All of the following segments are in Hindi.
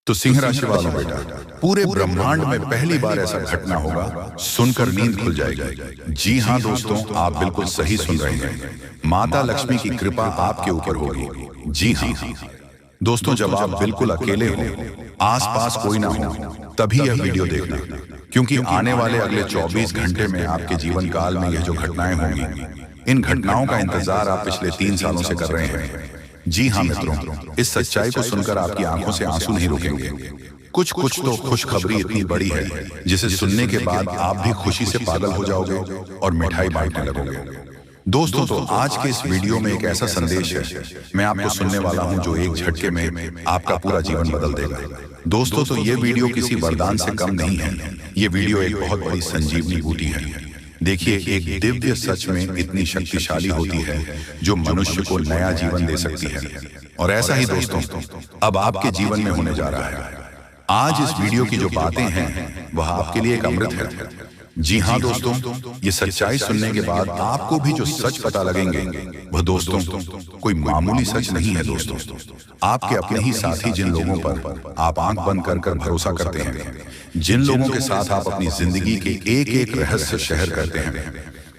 तो सिंह राशि वालों बेटा, पूरे ब्रह्मांड में पहली बार ऐसा घटना होगा, सुनकर नींद खुल जाएगी। जी हाँ दोस्तों, आप बिल्कुल सही सुन रहे हैं। माता लक्ष्मी की कृपा आपके ऊपर होगी। जी हाँ दोस्तों, जब आप बिल्कुल अकेले हो, आसपास कोई ना हो, तभी यह वीडियो देखना, क्योंकि आने वाले अगले 24 घंटे में आपके जीवन काल में यह जो घटनाएं होंगी, इन घटनाओं का इंतजार आप पिछले 3 सालों से कर रहे हैं। जी हाँ मित्रों, इस सच्चाई को सुनकर आपकी आंखों से आंसू नहीं रुकेंगे। कुछ तो खुशखबरी इतनी बड़ी है जिसे सुनने के बाद आप भी खुशी से पागल हो जाओगे और मिठाई बांटने लगोगे। दोस्तों, तो आज के इस वीडियो में एक ऐसा संदेश है मैं आपको सुनने वाला हूं जो एक झटके में आपका पूरा जीवन बदल देगा। दोस्तों, तो ये वीडियो किसी वरदान से कम नहीं है। ये वीडियो एक बहुत बड़ी संजीवनी बूटी है। देखिए, एक दिव्य सच में इतनी शक्तिशाली होती है जो मनुष्य को नया जीवन दे सकती है। और ऐसा ही दोस्तों अब आपके जीवन में होने जा रहा है। आज इस वीडियो की जो बातें हैं वह आपके लिए एक अमृत है। जी हाँ दोस्तों, ये सच्चाई सुनने के बाद आपको भी जो सच पता लगेंगे वह दोस्तों कोई मामूली सच नहीं है। दोस्तों, आपके अपने ही साथी, जिन लोगों पर आप आंख बंद कर भरोसा करते हैं, जिन लोगों के साथ आप अपनी जिंदगी के एक एक रहस्य शेयर करते हैं,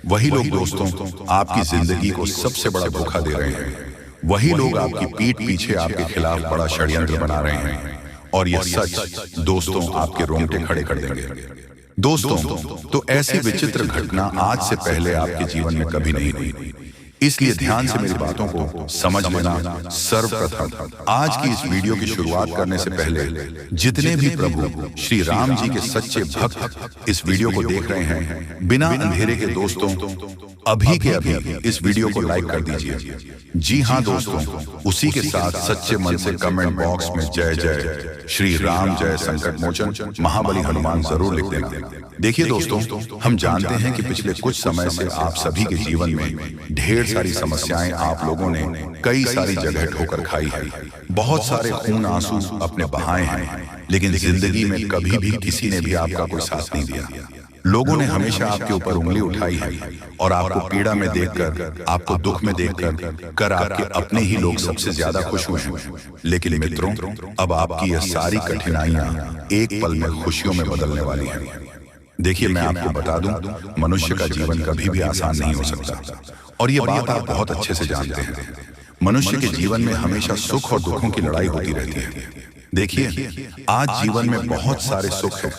वही लोग दोस्तों आपकी जिंदगी को सबसे बड़ा धोखा दे रहे हैं। वही लोग आपकी पीठ पीछे आपके खिलाफ बड़ा षड्यंत्र बना रहे हैं। और यह सच दोस्तों आपके रोंगटे खड़े कर देंगे। दोस्तों, तो ऐसी विचित्र घटना आज से पहले आपके जीवन में कभी नहीं हुई, इसलिए ध्यान से मेरी बातों को समझ लेना। सर्वप्रथम आज की इस वीडियो की शुरुआत करने से पहले जितने भी प्रभु श्री राम जी के सच्चे भक्त इस वीडियो को देख रहे हैं, बिना अंधेरे के दोस्तों अभी के अभी इस वीडियो को लाइक कर दीजिए। जी हाँ दोस्तों, उसी के साथ सच्चे मन से कमेंट बॉक्स में जय जय श्री राम, जय संकट मोचन महाबली हनुमान जरूर लिख देना। देखिए दोस्तों, हम जानते हैं कि पिछले कुछ समय से आप सभी के जीवन में ढेर सारी समस्याएं आप लोगों ने कई सारी जगह ठोकर खाई है। बहुत सारे खून आंसू अपने बहाए हैं, लेकिन जिंदगी में कभी भी किसी ने भी आपका कोई साथ नहीं दिया। लोगों ने हमेशा आपके ऊपर उंगली उठाई है और आपको पीड़ा में देखकर, आपको दुख में देखकर आपके अपने ही लोग सबसे ज्यादा खुश हुए हैं। लेकिन मित्रों, अब आपकी यह सारी कठिनाइयां एक पल में खुशियों में बदलने वाली हैं। देखिए, मैं आपको बता दूं, मनुष्य का जीवन कभी भी आसान नहीं हो सकता, और ये बात आप बहुत अच्छे से जानते हैं। मनुष्य के जीवन में हमेशा सुख और दुखों की लड़ाई होती रहती है। देखिए, आज जीवन में बहुत सारे सुख है,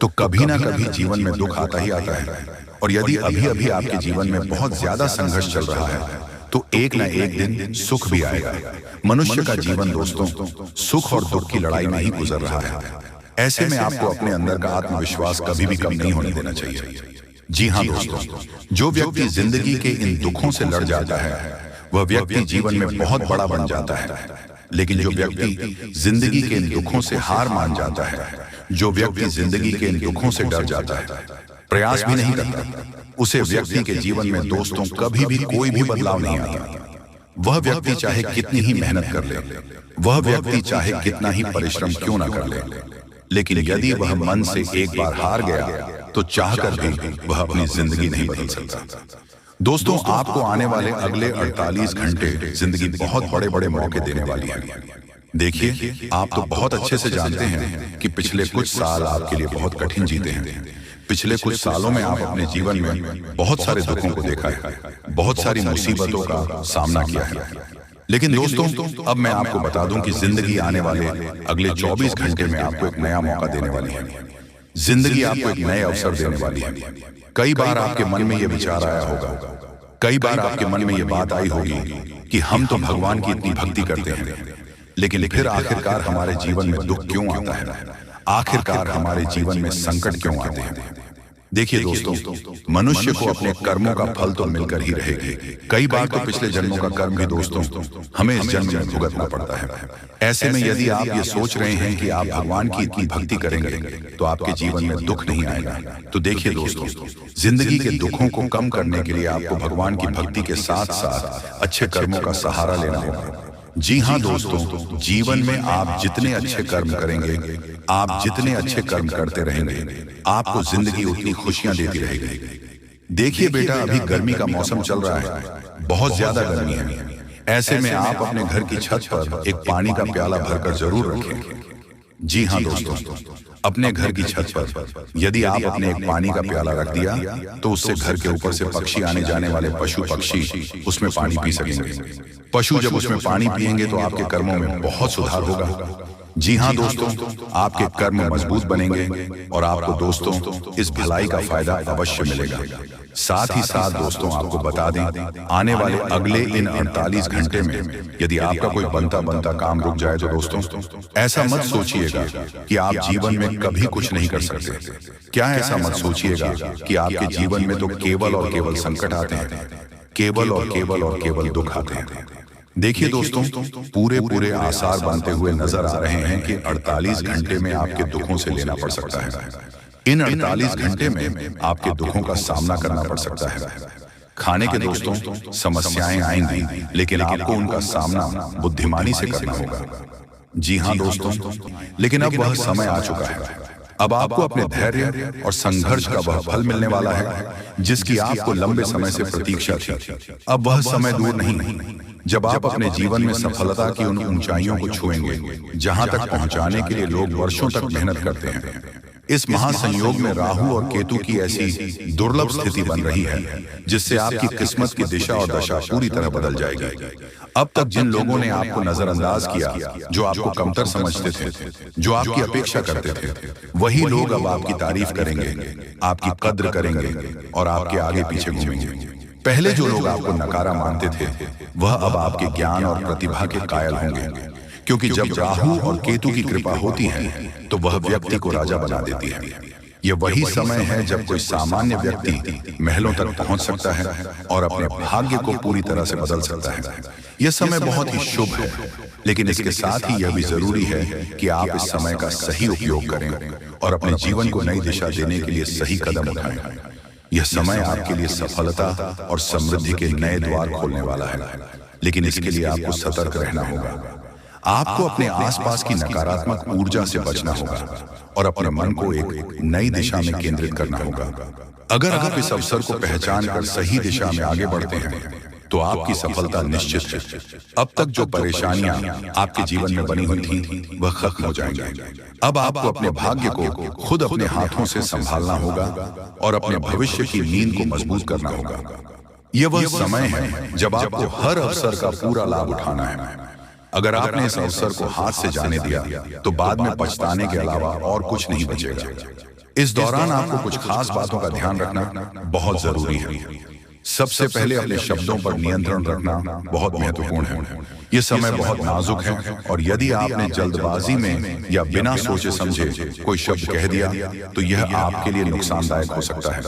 तो कभी ना कभी जीवन में दुख आता ही आता है। और यदि अभी अभी आपके जीवन में बहुत ज्यादा संघर्ष चल रहा है, तो एक ना एक दिन सुख भी आएगा। मनुष्य का जीवन दोस्तों सुख और दुख की लड़ाई में ही गुजर रहा है। ऐसे में आपको अपने अंदर का आत्मविश्वास कभी भी कम नहीं होने देना चाहिए। जी हाँ दोस्तों, जो व्यक्ति जिंदगी के इन दुखों से लड़ जाता है, वह व्यक्ति जीवन में बहुत बड़ा बन जाता है। लेकिन जो व्यक्ति जिंदगी के इन दुखों से हार मान जाता है, जो व्यक्ति जिंदगी के इन दुखों से डर जाता है, प्रयास भी नहीं करता, उसे व्यक्ति के जीवन में दोस्तों कभी भी कोई भी बदलाव नहीं आता। वह व्यक्ति चाहे कितनी ही मेहनत कर ले, वह व्यक्ति चाहे कितना ही परिश्रम क्यों ना कर ले, लेकिन यदि वह मन से एक बार हार गया तो चाहकर भी वह अपनी जिंदगी नहीं बदल सकता। दोस्तों, आपको आने वाले अगले 48 घंटे जिंदगी बहुत बड़े बड़े मौके देने वाली है। देखिए, आप तो बहुत अच्छे से जानते हैं कि पिछले कुछ साल आपके लिए बहुत कठिन जीते हैं। पिछले कुछ सालों में आप अपने जीवन में बहुत सारे दुखों को देखा है, बहुत सारी मुसीबतों का सामना किया है। लेकिन दोस्तों, अब मैं आपको बता दूं कि जिंदगी आने वाले अगले 24 घंटे में आपको एक नया मौका देने वाली है। जिंदगी आपको एक नए अवसर देने वाली है। कई बार आपके मन में यह विचार आया होगा, कई बार आपके मन में यह बात आई होगी कि हम तो भगवान की इतनी भक्ति करते हैं, लेकिन फिर आखिरकार हमारे जीवन में दुख क्यों आता है, आखिरकार हमारे जीवन में संकट क्यों आते हैं। देखिए दोस्तों, मनुष्य को अपने कर्मों का फल तो मिलकर ही रहेगी। कई बार तो पिछले जन्मों का कर्म भी दोस्तों हमें इस जन्म में भुगतना पड़ता है। ऐसे में यदि आप ये सोच रहे हैं कि आप भगवान की इतनी भक्ति करेंगे तो आपके जीवन में दुख नहीं आएगा, तो देखिए दोस्तों, जिंदगी के दुखों को कम करने के लिए आपको भगवान की भक्ति के साथ साथ अच्छे कर्मों का सहारा लेना होगा। जी हाँ दोस्तों, जीवन में आप जितने अच्छे कर्म करेंगे, आप जितने अच्छे कर्म करते रहेंगे, आपको जिंदगी उतनी खुशियां देती रहेगी। देखिए बेटा, अभी गर्मी का मौसम चल रहा है, बहुत ज्यादा गर्मी है। ऐसे में आप अपने घर की छत पर एक पानी का प्याला भरकर जरूर रखें। जी हाँ दोस्तों, अपने घर की छत पर यदि आप अपने एक पानी का प्याला रख दिया तो उससे घर के ऊपर से पक्षी आने जाने वाले पशु पक्षी उसमें पानी पी सकेंगे। पशु जब उसमें पानी पिएंगे तो आपके कर्मों में बहुत सुधार होगा। जी हाँ दोस्तों, आपके कर्म मजबूत बनेंगे और आपको दोस्तों इस भलाई का फायदा अवश्य मिलेगा। साथ ही साथ दोस्तों आपको बता दें, आने वाले अगले इन 48 घंटे में यदि आपका कोई बनता काम रुक जाए तो दोस्तों ऐसा मत सोचिएगा कि आप जीवन में कभी कुछ नहीं कर सकते। क्या ऐसा मत सोचिएगा कि आपके जीवन में तो केवल और केवल संकट आते हैं, केवल और केवल दुख आते हैं। देखिए दोस्तों, पूरे आसार बनते हुए नजर आ रहे हैं कि 48 घंटे में आपके दुखों से लेना पड़ सकता है। इन 48 घंटे में आपके दुखों का सामना करना पड़ सकता है। खाने के दोस्तों समस्याएं आएंगी, लेकिन आपको उनका सामना बुद्धिमानी से करना होगा। जी हाँ दोस्तों, लेकिन अब वह समय आ चुका है। अब आपको अपने धैर्य और संघर्ष का वह फल मिलने वाला है जिसकी आपको लंबे समय से प्रतीक्षा थी। अब वह समय दूर नहीं जब आप अपने जीवन में सफलता की उन ऊंचाइयों को छुएंगे जहां तक पहुंचाने के लिए लोग वर्षों तक मेहनत करते हैं। इस महासंयोग में राहु और केतु की ऐसी दुर्लभ स्थिति बन रही है जिससे आपकी किस्मत की दिशा और दशा पूरी तरह बदल जाएगी। अब तक जिन लोगों ने आपको नजरअंदाज किया, जो आपको कमतर समझते थे, जो आपकी अपेक्षा करते थे, वही लोग अब आपकी तारीफ करेंगे, आपकी कद्र करेंगे और आपके आगे पीछे घूमेंगे। पहले जो लोग आपको नकारा मानते थे वह अब आपके ज्ञान और प्रतिभा के कायल होंगे, क्योंकि जब राहु और केतु की कृपा होती है तो वह व्यक्ति को राजा बना देती है। यह वही समय है जब कोई सामान्य व्यक्ति महलों तक पहुंच सकता है और अपने भाग्य को पूरी तरह से बदल सकता है। यह समय बहुत ही शुभ है, लेकिन इसके साथ ही यह भी जरूरी है कि आप इस समय का सही उपयोग करें और अपने जीवन को नई दिशा देने के लिए सही कदम उठाएं। यह समय आपके लिए सफलता और समृद्धि के नए द्वार खोलने वाला है, लेकिन इसके लिए आपको सतर्क रहना होगा। आपको अपने आसपास की नकारात्मक ऊर्जा से बचना होगा और अपने मन को एक नई दिशा में केंद्रित करना होगा। अगर आप इस अवसर को पहचान कर सही दिशा में आगे बढ़ते हैं तो आपकी सफलता निश्चित है। अब तक जो परेशानियां आपके जीवन में बनी हुई थी वह खत्म हो जाएंगी। अब आपको अपने भाग्य को खुद अपने हाथों से संभालना होगा और अपने भविष्य की नींद को मजबूत करना होगा। यह वह समय है जब आपको हर अवसर का पूरा लाभ उठाना है। अगर आपने इस अवसर को हाथ से जाने दिया तो बाद में पछताने के अलावा और कुछ नहीं बचेगा। इस दौरान आपको कुछ खास बातों का ध्यान रखना बहुत जरूरी है। सबसे पहले अपने शब्दों पर नियंत्रण रखना बहुत महत्वपूर्ण है। यह समय बहुत नाजुक है और यदि आपने जल्दबाजी में या बिना सोचे समझे कोई शब्द कह दिया तो यह आपके लिए नुकसानदायक हो सकता है।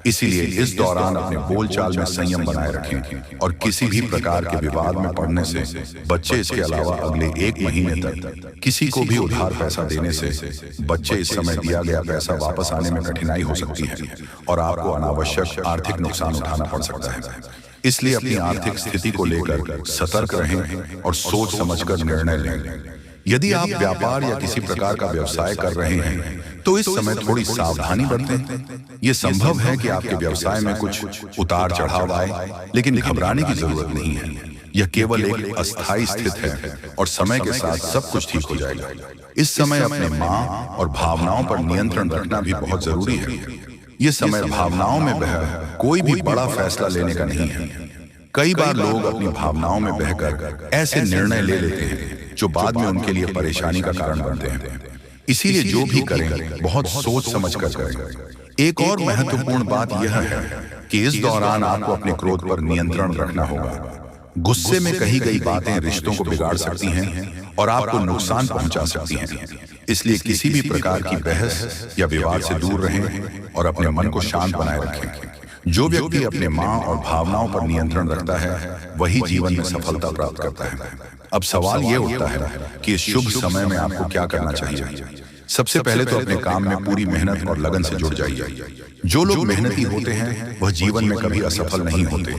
इसीलिए इस दौरान अपने बोलचाल में संयम बनाए रखें और किसी भी प्रकार के विवाद में पड़ने से बच्चे, इसके अलावा अगले 1 महीने तक किसी को भी उधार पैसा देने से बच्चे इस समय दिया गया पैसा वापस आने में कठिनाई हो सकती है और आपको अनावश्यक आर्थिक नुकसान उठाना पड़ सकता है। इसलिए अपनी आर्थिक स्थिति को लेकर सतर्क रहें और सोच समझकर निर्णय लें। यदि आप व्यापार या किसी प्रकार का व्यवसाय कर रहे हैं तो इस समय थोड़ी सावधानी बरतें। यह संभव है कि आपके व्यवसाय में कुछ उतार चढ़ाव आए, लेकिन घबराने की जरूरत नहीं है। यह केवल एक अस्थायी स्थिति है और समय के साथ सब कुछ ठीक हो जाएगा। इस समय अपने मां और भावनाओं पर नियंत्रण रखना भी बहुत जरूरी है। यह समय भावनाओं में बह कोई भी बड़ा फैसला लेने का नहीं है। कई बार लोग अपनी भावनाओं में बहकर ऐसे निर्णय ले लेते हैं जो बाद में उनके लिए परेशानी का कारण बनते हैं। इसीलिए जो भी करें बहुत सोच समझ कर करें। एक और महत्वपूर्ण बात यह है कि इस दौरान आपको अपने क्रोध पर नियंत्रण रखना होगा। गुस्से में कही गई बातें रिश्तों को बिगाड़ सकती हैं और आपको नुकसान पहुंचा सकती हैं। इसलिए किसी भी प्रकार की बहस या विवाद से दूर रहें और अपने मन को शांत बनाए रखें। जो व्यक्ति अपने मां और भावनाओं पर नियंत्रण रखता है वही जीवन में सफलता प्राप्त करता है। अब सवाल ये उठता है कि इस शुभ समय में आपको क्या करना चाहिए। सबसे पहले तो अपने काम में पूरी मेहनत और लगन से जुट जाइए। जो लोग मेहनती होते हैं वह जीवन में कभी असफल नहीं होते।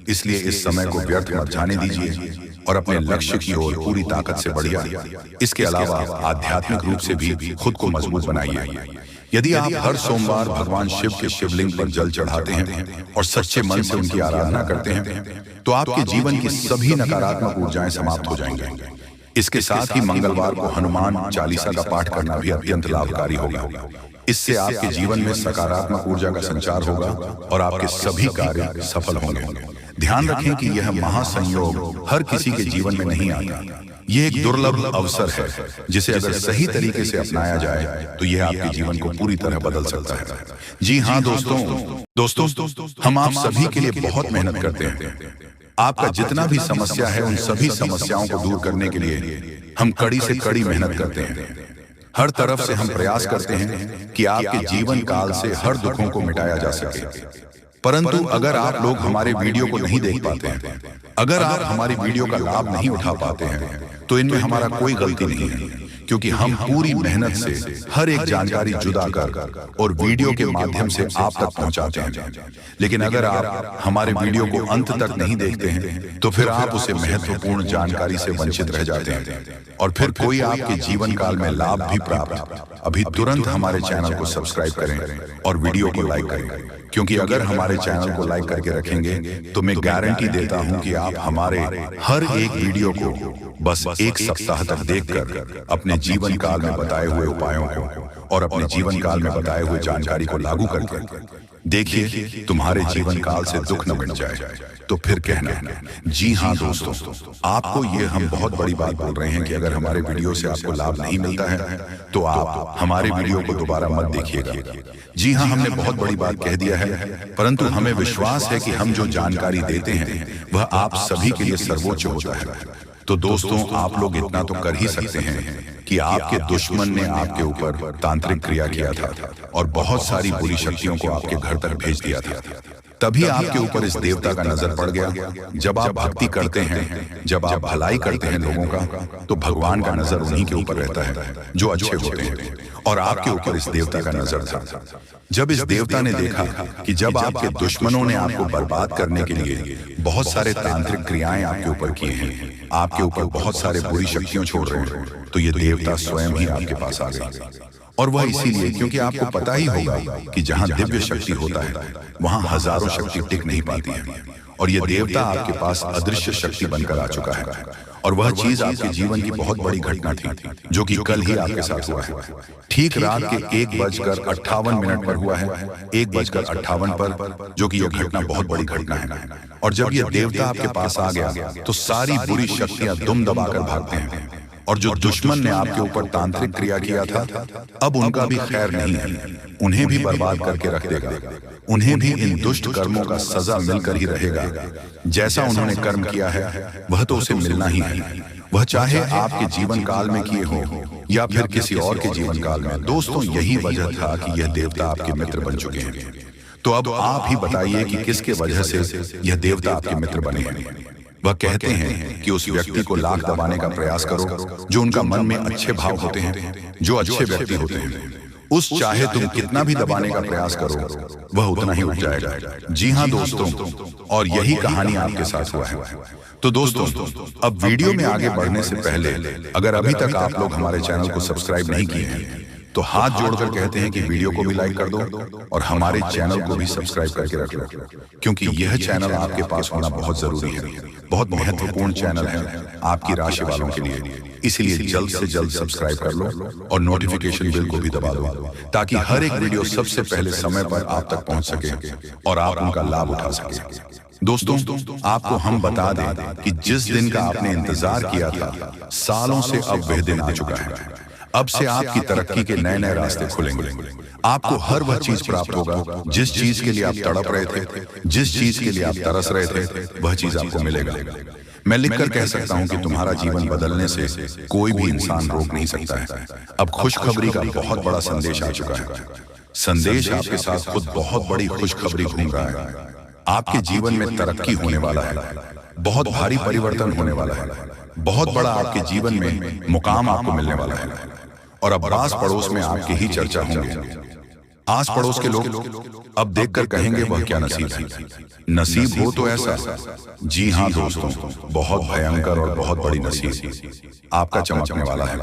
इसलिए इस समय को व्यर्थ मत जाने दीजिए और अपने लक्ष्य की ओर पूरी ताकत से बढ़िए। इसके अलावा आध्यात्मिक रूप से भी खुद को मजबूत बनाइए। यदि आप हर सोमवार भगवान शिव के शिवलिंग पर जल चढ़ाते हैं और सच्चे मन से उनकी आराधना करते हैं तो आपके जीवन की सभी नकारात्मक ऊर्जाएं समाप्त हो जाएंगी। इसके साथ ही मंगलवार को हनुमान चालीसा का पाठ करना भी अत्यंत लाभकारी होगा। इससे आपके जीवन में सकारात्मक ऊर्जा का संचार होगा और आपके सभी कार्य सफल होंगे। ध्यान रखें कि यह महासंयोग हर किसी के जीवन में नहीं आता। यह एक दुर्लभ अवसर है जिसे अगर सही तरीके से अपनाया जाए तो यह आपके जीवन को पूरी तरह बदल सकता है। जी हाँ दोस्तों, हम आप सभी के लिए बहुत मेहनत करते हैं। आपका जितना भी समस्या है उन सभी समस्याओं को दूर करने के लिए हम कड़ी से कड़ी मेहनत करते हैं। हर तरफ से हम प्रयास करते हैं कि आपके जीवन काल से हर दुखों को मिटाया जा सके। परंतु अगर आप लोग हमारे वीडियो को नहीं देख पाते हैं, अगर आप हमारी वीडियो का लाभ नहीं उठा पाते हैं, तो इनमें हमारा कोई गलती नहीं है, क्योंकि हम पूरी मेहनत से हर एक जानकारी जुदा कर और वीडियो के माध्यम से आप तक पहुंचाते हैं। लेकिन अगर आप हमारे वीडियो को अंत तक नहीं देखते हैं तो फिर आप उसे महत्वपूर्ण जानकारी से वंचित रह जाते हैं और फिर कोई आपके जीवन काल में लाभ भी प्राप्त। अभी तुरंत हमारे चैनल को सब्सक्राइब करें और वीडियो को लाइक करें, क्योंकि अगर हमारे चैनल को लाइक करके रखेंगे तो मैं गारंटी देता हूं कि आप हमारे हर एक वीडियो को बस एक सप्ताह तक देखकर अपने जीवन काल में बताए हुए उपायों को और अपने जीवन काल में बताए हुए जानकारी को लागू करके देखिए तुम्हारे जीवन काल से दुख न मिट जाए तो फिर कहना। जी हाँ दोस्तों, आपको ये हम बहुत बड़ी बात बोल रहे हैं कि अगर हमारे वीडियो से आपको लाभ नहीं मिलता है तो आप हमारे वीडियो को दोबारा मत देखिएगा। जी हाँ, हमने बहुत बड़ी बात कह दिया है, परंतु हमें विश्वास है कि हम जो जानकारी देते हैं वह आप सभी के लिए सर्वोच्च होता है। तो दोस्तों, आप लोग इतना तो कर ही सकते हैं कि आपके दुश्मन ने आपके ऊपर तांत्रिक क्रिया किया था और बहुत सारी बुरी शक्तियों को आपके घर तक भेज दिया था। तभी आपके ऊपर इस देवता का नजर पड़ गया। जब आप भक्ति करते हैं, जब आप भलाई करते हैं लोगों का, तो भगवान का नजर उन्हीं के ऊपर रहता है जो अच्छे होते हैं, और आपके ऊपर इस देवता का नजर था। जब इस देवता ने देखा कि जब आपके दुश्मनों ने आपको बर्बाद करने के लिए बहुत सारे तांत्रिक क्रियाएं आपके ऊपर किए हैं, आपके ऊपर बहुत सारे बुरी शक्तियां छोड़ रहे हैं, तो ये देवता स्वयं ही आपके पास आ गए। और वह इसीलिए क्योंकि आपको पता ही होगा कि जहां दिव्य शक्ति होता है वहां हजारों शक्ति टिक नहीं पाती है, और यह देवता आपके पास अदृश्य शक्ति बनकर आ चुका है। और वह चीज आपके जीवन की बहुत बड़ी घटना थी जो कि कल ही आपके साथ हुआ है। ठीक रात के 1:58 पर हुआ है, 1:58 पर, जो कि यह घटना बहुत बड़ी घटना है। और जब यह देवता आपके पास आ गया तो सारी बुरी शक्तियां दुम दबाकर भागते हैं, और जो दुश्मन ने आपके ऊपर तांत्रिक क्रिया किया था अब उनका भी खैर नहीं है, उन्हें भी बर्बाद करके रख देगा। उन्हें भी इन दुष्ट कर्मों का सजा मिलकर ही रहेगा। जैसा उन्होंने कर्म किया है वह तो उसे मिलना ही है, वह चाहे आपके जीवन काल में किए हो या फिर किसी और के जीवन काल में। दोस्तों, यही वजह था कि यह देवता आपके मित्र बन चुके हैं। तो अब आप ही बताइए कि किसके वजह से यह देवता आपके मित्र बने हैं। वह कहते हैं कि उस व्यक्ति को लाख दबाने का प्रयास करो जो उनका मन में अच्छे भाव होते हैं, जो अच्छे व्यक्ति होते हैं। उस चाहे तुम कितना भी दबाने का प्रयास करो वह उतना ही उठ जाएगा। जी हाँ दोस्तों, और यही कहानी आपके साथ हुआ है। तो दोस्तों, अब वीडियो में आगे बढ़ने से पहले अगर अभी तक आप लोग हमारे चैनल को सब्सक्राइब नहीं किए हैं तो हाथ जोड़कर कहते हैं कि वीडियो को भी लाइक कर दो और हमारे चैनल को भी सब्सक्राइब करके रख लो, क्योंकि यह चैनल आपके पास होना बहुत जरूरी है, बहुत महत्वपूर्ण चैनल है आपकी राशि वालों के लिए। इसलिए जल्द से जल्द सब्सक्राइब कर लो और नोटिफिकेशन बेल को भी दबा दो, ताकि हर एक वीडियो सबसे पहले समय पर आप तक पहुंच सके और आप उनका लाभ उठा सके। दोस्तों, आपको हम बता दें कि जिस दिन का आपने इंतजार किया था, सालों से अब वह दिन आ चुका है। अब से आपकी तरक्की के नए नए रास्ते खुलेंगे। आपको हर वह चीज प्राप्त होगा जिस चीज के लिए आप तड़प रहे थे, जिस चीज के लिए आप तरस रहे थे, वह चीज आपको मिलेगा। मैं लिखकर कह सकता हूं कि तुम्हारा जीवन बदलने से कोई भी इंसान रोक नहीं सकता है। अब खुशखबरी का बहुत बड़ा संदेश आ चुका है। संदेश आपके साथ खुद बहुत बड़ी खुशखबरी घूम रहा है। आपके जीवन में तरक्की होने वाला है, बहुत भारी परिवर्तन होने वाला है, बहुत बड़ा आपके जीवन में मुकाम आपको मिलने वाला है। और अब आस पड़ोस में आपकी ही चर्चा होंगे। आस पड़ोस के लोग अब देखकर कहेंगे वह क्या नसीब है। नसीब हो तो ऐसा। जी हाँ दोस्तों, बहुत भयंकर और बहुत बड़ी नसीब आपका चमकने वाला है।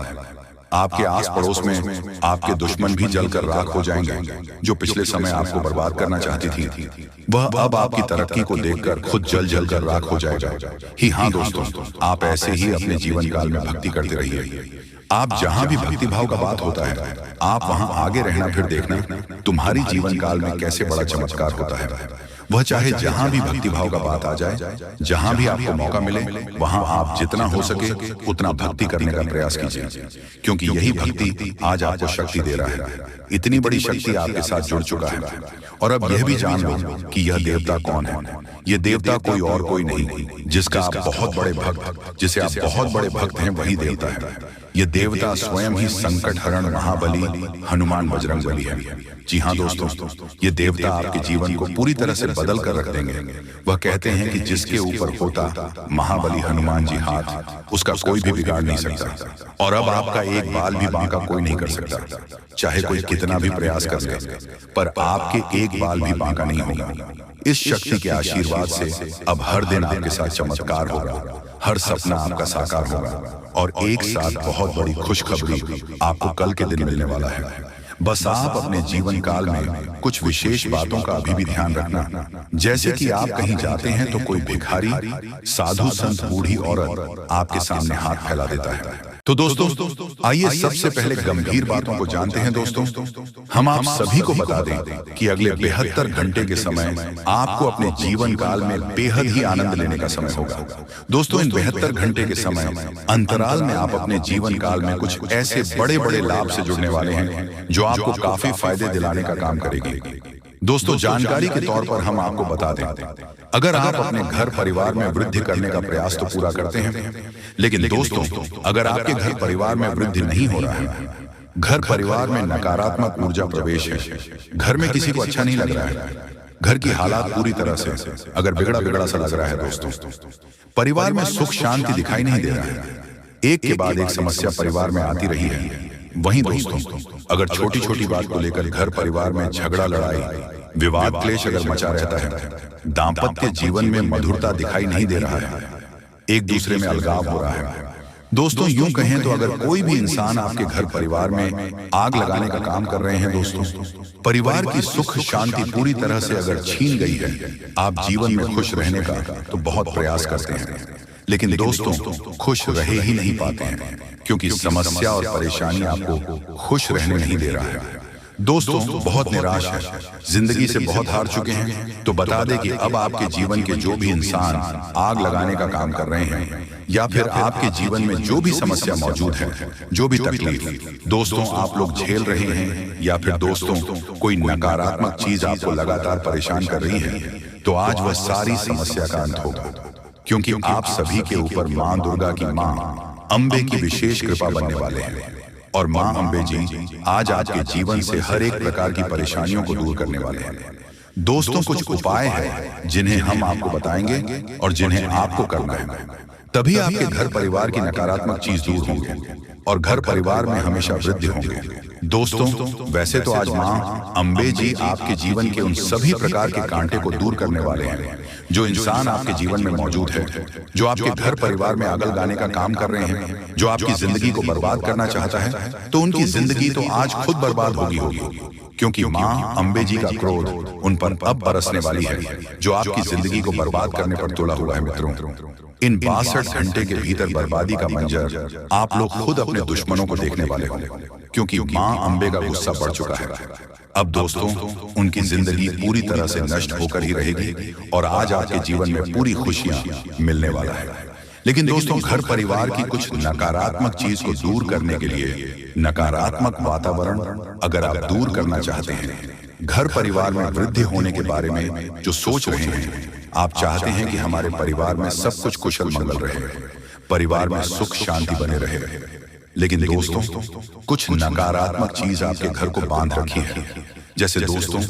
आपके आस पड़ोस में आपके दुश्मन भी जलकर राख हो जाएंगे। जो पिछले समय आपको बर्बाद करना चाहती थी, वह अब आपकी तरक्की को देखकर खुद जल जल कर राख हो जाएगा। ही हाँ दोस्तों, आप ऐसे ही अपने जीवन काल में भक्ति करते रहिए। आप जहां भी भक्ति भाव का बात होता है, आप वहां आगे रहना। फिर देखना तुम्हारी जीवन काल में कैसे बड़ा चमत्कार होता है। वह चाहे जहां भी भक्ति भाव का बात आ जाए, जहां भी आपको मौका मिले, वहां आप जितना हो सके उतना भक्ति करने का प्रयास कीजिए, क्योंकि यही भक्ति आज आपको शक्ति दे रहा है। इतनी बड़ी शक्ति आपके साथ जुड़ चुका है। और अब यह भी जान लो कि यह देवता कौन है। यह देवता कोई और कोई नहीं, जिसका आप बहुत बड़े भक्त, जिसे आप बहुत बड़े भक्त हैं, वही देवता है। ये देवता स्वयं ही संकट हरण महाबली हनुमान बजरंगबली है। जी हाँ दोस्तों, ये देवता आपके जीवन को पूरी तरह से बदल कर रख देंगे। वह कहते हैं कि जिसके ऊपर होता महाबली हनुमान जी हाथ, उसका कोई भी बिगाड़ नहीं सकता। और अब आपका एक बाल भी बांका कोई नहीं कर सकता, चाहे कोई कितना भी प्रयास कर ले, पर आपके एक बाल भी बांका नहीं होगा। इस शक्ति के आशीर्वाद से अब हर दिन आपके साथ चमत्कार होगा, हर सपना आपका साकार होगा, और एक साथ बहुत बड़ी खुशखबरी आपको कल के दिन मिलने वाला है। बस आप अपने जीवन काल में कुछ विशेष बातों का अभी भी ध्यान रखना। जैसे कि आप कहीं जाते हैं तो कोई भिखारी, साधु, संत, बूढ़ी औरत आपके सामने हाथ फैला देता है। तो दोस्तों आइए सबसे पहले गंभीर बातों को जानते हैं। दोस्तों हम आप सभी को बता दें कि अगले 72 घंटे के समय आपको अपने जीवन काल में बेहद ही आनंद लेने का समय होगा। दोस्तों इन 72 घंटे के समय अंतराल में आप अपने जीवन काल में कुछ ऐसे बड़े बड़े लाभ से जुड़ने वाले हैं जो आपको काफी फायदे दिलाने का काम करेगी। दोस्तों जानकारी के तौर पर हम आपको बता दें, अगर आप अपने घर परिवार में वृद्धि करने का प्रयास तो पूरा करते हैं, लेकिन दोस्तों अगर आपके घर परिवार में वृद्धि नहीं हो रहा है, घर परिवार में नकारात्मक ऊर्जा प्रवेश है, घर में किसी को अच्छा नहीं लग रहा है, घर की हालात पूरी तरह से अगर बिगड़ा बिगड़ा सा लग रहा है, दोस्तों परिवार में सुख शांति दिखाई नहीं दे रहा है, एक के बाद एक समस्या परिवार में आती रही है। वहीं दोस्तों अगर छोटी छोटी बात को लेकर घर परिवार में झगड़ा, लड़ाई, विवाद, क्लेश अगर मचा रहता है, दाम्पत्य जीवन में मधुरता दिखाई नहीं दे रहा है, एक दूसरे में अलगाव हो रहा है, दोस्तों यूं कहें तो अगर कोई भी इंसान आपके घर परिवार में आग लगाने का काम कर रहे हैं, दोस्तों परिवार की सुख शांति पूरी तरह से अगर छीन गई है, आप जीवन में खुश रहने का तो बहुत प्रयास करते हैं, लेकिन दोस्तों खुश रह ही नहीं पाते हैं, क्योंकि समस्या और परेशानी आपको खुश रहने नहीं दे रहा है। दोस्तों बहुत निराश है, जिंदगी से बहुत हार चुके हैं, तो बता दें कि अब आपके जीवन के जो भी इंसान आग लगाने का काम कर रहे हैं, या फिर आपके जीवन में जो भी समस्या मौजूद है, जो भी तकलीफ दोस्तों आप लोग झेल रहे हैं, या फिर दोस्तों कोई नकारात्मक चीज आपको लगातार परेशान कर रही है, तो आज वह सारी समस्या का अंत होगा, क्योंकि आप सभी के ऊपर मां दुर्गा की मां अंबे की विशेष कृपा बनने वाले हैं। और मां अंबे जी आज आपके जीवन से हर एक प्रकार की परेशानियों को दूर करने वाले हैं। दोस्तों कुछ उपाय हैं जिन्हें हम आपको बताएंगे और जिन्हें आपको करना है, तभी आपके घर परिवार की नकारात्मक चीज दूर होंगे और घर परिवार में हमेशा वृद्धि होंगे। दोस्तों वैसे तो आज मां अंबे जी आपके जीवन के उन सभी प्रकार के कांटे को दूर करने वाले हैं जो इंसान आपके जीवन में मौजूद है, जो आपके घर परिवार में आग लगाने का काम कर रहे हैं, जो आपकी जिंदगी को बर्बाद करना चाहता है, तो उनकी जिंदगी तो आज खुद बर्बाद होगी, क्योंकि मां अंबे जी का क्रोध उन पर अब बरसने वाली है, जो आपकी जिंदगी को बर्बाद करने पर तुला हुआ है। मित्रों इन 62 घंटे के भीतर बर्बादी का मंजर आप लोग खुद अपने दुश्मनों को देखने वाले हो, क्योंकि मां अंबे का गुस्सा बढ़ चुका है। अब दोस्तों उनकी जिंदगी पूरी तरह से नष्ट होकर ही रहेगी और आज आपके जीवन में पूरी खुशियां मिलने वाला है। लेकिन दोस्तों घर परिवार की कुछ नकारात्मक चीज को दूर करने के लिए, नकारात्मक वातावरण अगर आप दूर करना चाहते हैं, घर परिवार में वृद्धि होने के बारे में जो सोच रहे हैं, आप चाहते हैं कि हमारे परिवार में सब कुछ कुशल मंगल रहे, परिवार में सुख शांति बने रहे, लेकिन दोस्तों कुछ नकारात्मक चीज आपके घर को बांध रखी है। जैसे दोस्तों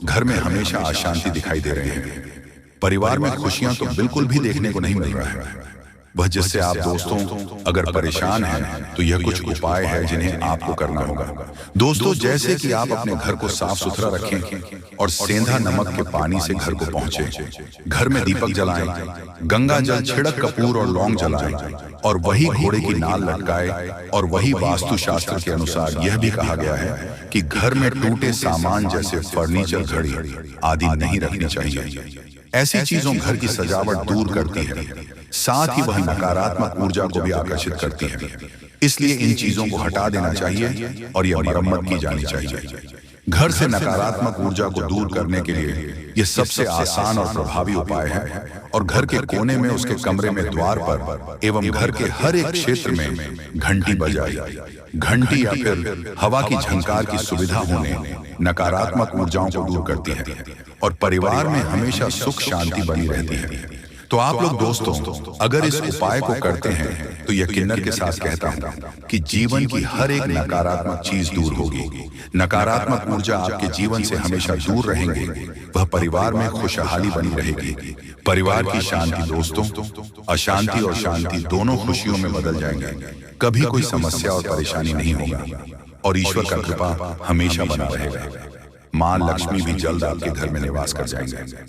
घर में हमेशा अशांति दिखाई दे रहे हैं, परिवार में खुशियां तो बिल्कुल भी देखने को नहीं मिल रहा है, वह जिससे आप दोस्तों अगर परेशान हैं तो यह कुछ उपाय है जिन्हें आपको करना होगा। दोस्तों, जैसे कि आप अपने घर को साफ सुथरा रखें और सेंधा नमक के पानी से घर को पहुंचे, घर में दीपक जलाएं, गंगा जल छिड़क कपूर और लौंग जलाएं और वही घोड़े की नाल लटकाए। और वही वास्तु शास्त्र के अनुसार यह भी कहा गया है कि घर में टूटे सामान जैसे फर्नीचर, घड़ी आदि नहीं रखनी चाहिए। ऐसी चीजों घर की सजावट दूर करती है, साथ ही वह नकारात्मक ऊर्जा को भी आकर्षित करती है। इसलिए इन चीजों को हटा देना चाहिए और यह मरम्मत की जानी चाहिए। घर से नकारात्मक ऊर्जा को दूर करने के लिए यह सबसे आसान और प्रभावी उपाय है। और घर के कोने में, उसके कमरे में, द्वार पर एवं घर के हर एक क्षेत्र में घंटी बजाई। घंटी या फिर हवा की झंकार की सुविधा होने नकारात्मक ऊर्जाओं को दूर करती है और परिवार में हमेशा सुख शांति बनी रहती है। तो आप लोग दोस्तों, अगर इस उपाय को करते हैं तो यकीनन के साथ कहता हूं कि जीवन की हर एक नकारात्मक चीज दूर होगी। नकारात्मक ऊर्जा आपके जीवन से हमेशा दूर रहेंगे। वह परिवार में खुशहाली बनी रहेगी। परिवार की शांति दोस्तों, अशांति और शांति दोनों खुशियों में बदल जाएंगे। कभी कोई समस्या और परेशानी नहीं होगा और ईश्वर का कृपा हमेशा बना रहेगा। मां लक्ष्मी भी जल्द आपके घर में निवास कर जाएंगे।